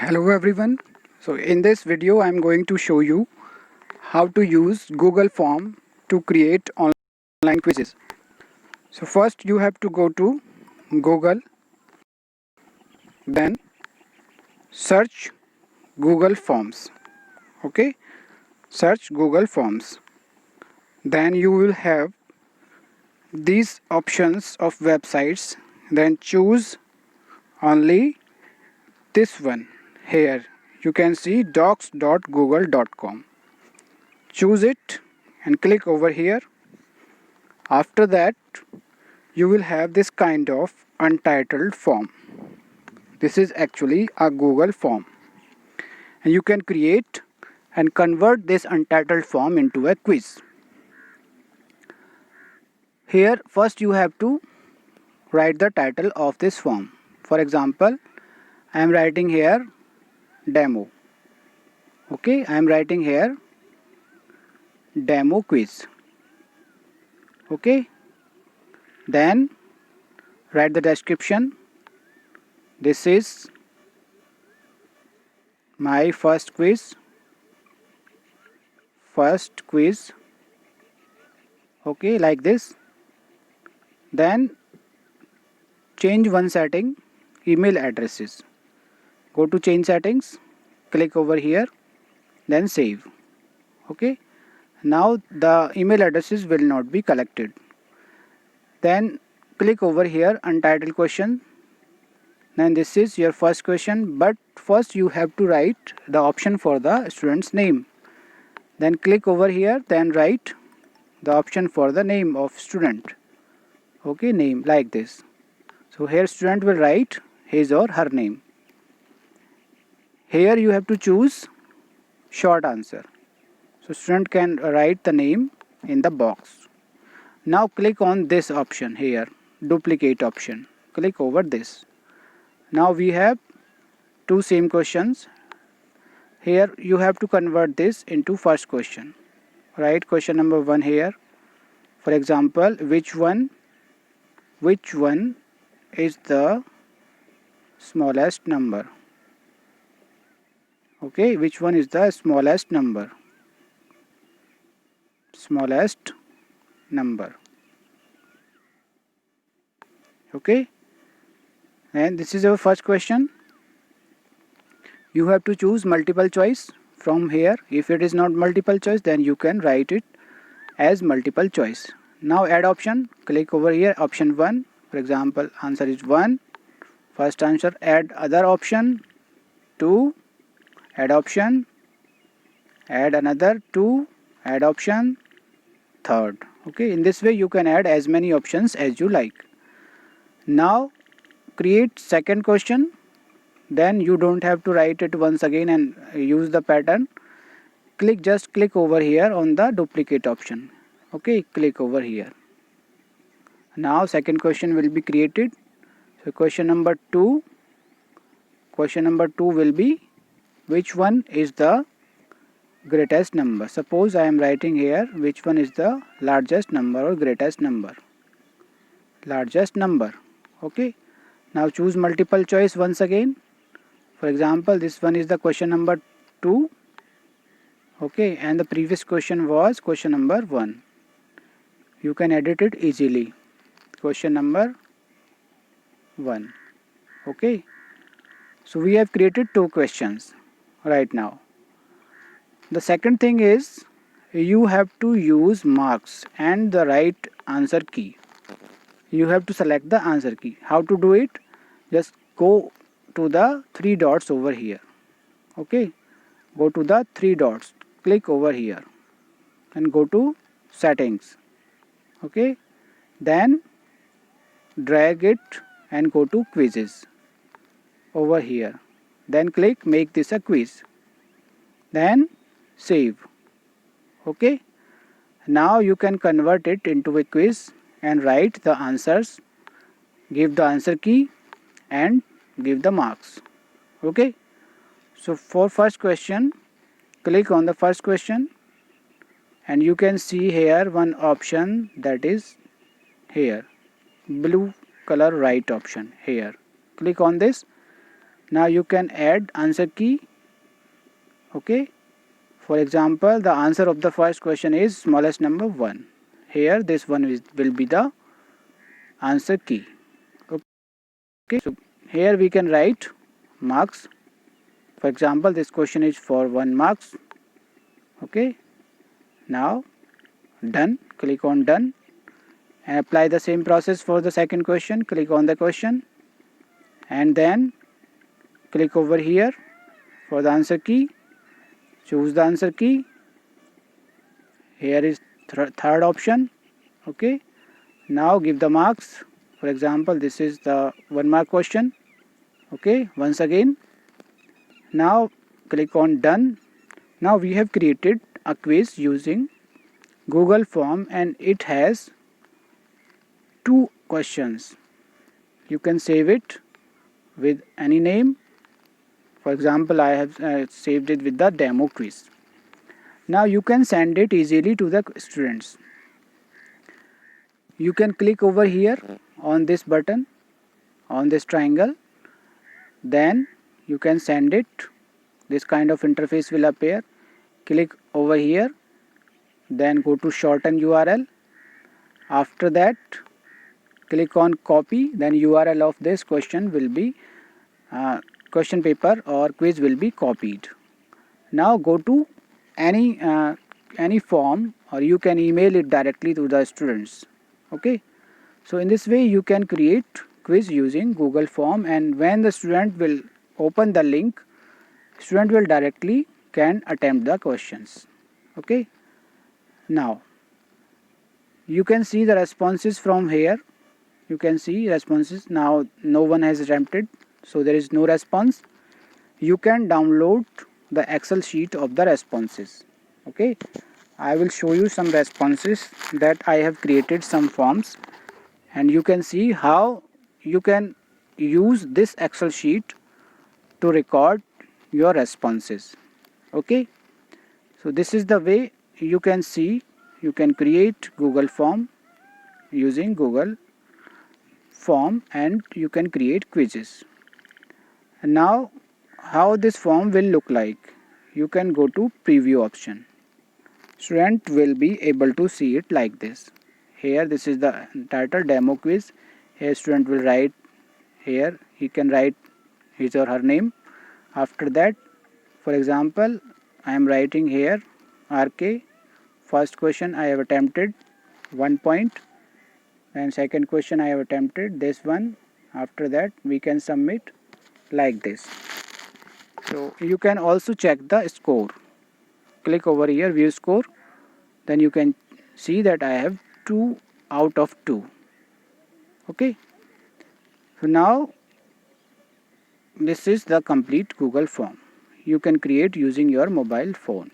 Hello everyone. So in this video I'm going to show you how to use Google Form to create online quizzes. So first you have to go to Google, then search Google Forms. Okay? Search Google Forms. Then you will have these options of websites. Then choose only this one here. You can see docs.google.com. Choose it and click over here. After that, you will have this kind of untitled form. This is actually a Google form, and you can create and convert this untitled form into a quiz. Here first you have to write the title of this form. For example, I am writing here demo. Okay, I am writing here demo quiz. Okay, then write the description. This is my first quiz. Okay, like this. Then change one setting, email addresses. Go to change settings, click over here, then save. Okay, now the email addresses will not be collected. Then click over here, untitled question. Then this is your first question, but first you have to write the option for the student's name. Then click over here, then write the option for the name of student. Okay, name like this. So here student will write his or her name. Here you have to choose short answer. So student can write the name in the box. Now click on this option here, duplicate option. Click over this. Now we have two same questions. Here you have to convert this into first question. Write question number 1 here. For example, which one is the smallest number? Okay, which one is the smallest number? Smallest number. Okay, and this is our first question. You have to choose multiple choice from here. If it is not multiple choice, then you can write it as multiple choice. Now add option. Click over here, option 1. For example, answer is 1. First answer. Add other option 2. Add option. Add another 2. Add option 3rd. Okay, in this way you can add as many options as you like. Now create second question. Then you don't have to write it once again and use the pattern. Just click over here on the duplicate option. Okay, click over here. Now second question will be created. So question number 2 will be which one is the greatest number. Suppose I am writing here which one is the largest number or greatest number. Largest number. Okay, now choose multiple choice once again. For example, this one is the question number 2. Okay, and the previous question was question number 1. You can edit it easily. Question number 1. Okay, so we have created 2 questions right now. The second thing is you have to use marks and the right answer key. You have to select the answer key. How to do it? Just go to the 3 dots over here. Okay, go to the 3 dots, click over here and go to settings. Okay, then drag it and go to quizzes over here. Then click make this a quiz. Then save. Okay, now you can convert it into a quiz and write the answers, give the answer key and give the marks. Okay, so for first question, click on the first question and you can see here one option, that is here blue color right option here. Click on this. Now you can add answer key. Okay, for example, the answer of the first question is smallest number 1. Here this one will be the answer key. Okay, so here we can write marks. For example, this question is for 1 marks. Okay, now done. Click on done and apply the same process for the second question. Click on the question and then click over here for the answer key. Choose the answer key. Here is third option. Okay, now give the marks. For example, this is the 1 mark question. Okay, once again, now click on done. Now we have created a quiz using Google form and it has 2 questions. You can save it with any name. For example, I have saved it with the demo quiz. Now you can send it easily to the students. You can click over here on this button, on this triangle, then you can send it. This kind of interface will appear. Click over here, then go to shorten URL. After that, click on copy, then URL of this question will be question paper or quiz will be copied. Now go to any form or you can email it directly to the students. Okay, so in this way you can create quiz using Google form, and when the student will open the link, student will directly can attempt the questions. Okay, now you can see the responses from here. You can see responses. Now no one has attempted, so there is no response. You can download the Excel sheet of the responses. Okay, I will show you some responses that I have created some forms, and you can see how you can use this Excel sheet to record your responses. Okay, so this is the way you can see. You can create Google form using Google form and you can create quizzes. And now how this form will look like, you can go to preview option. Student will be able to see it like this. Here this is the title demo quiz. Here student will write, here he can write his or her name. After that, for example, I am writing here RK. First question I have attempted 1 point, and second question I have attempted this one. After that we can submit like this. So you can also check the score. Click over here view score, then you can see that I have 2 out of 2. Okay, so now this is the complete Google form you can create using your mobile phone.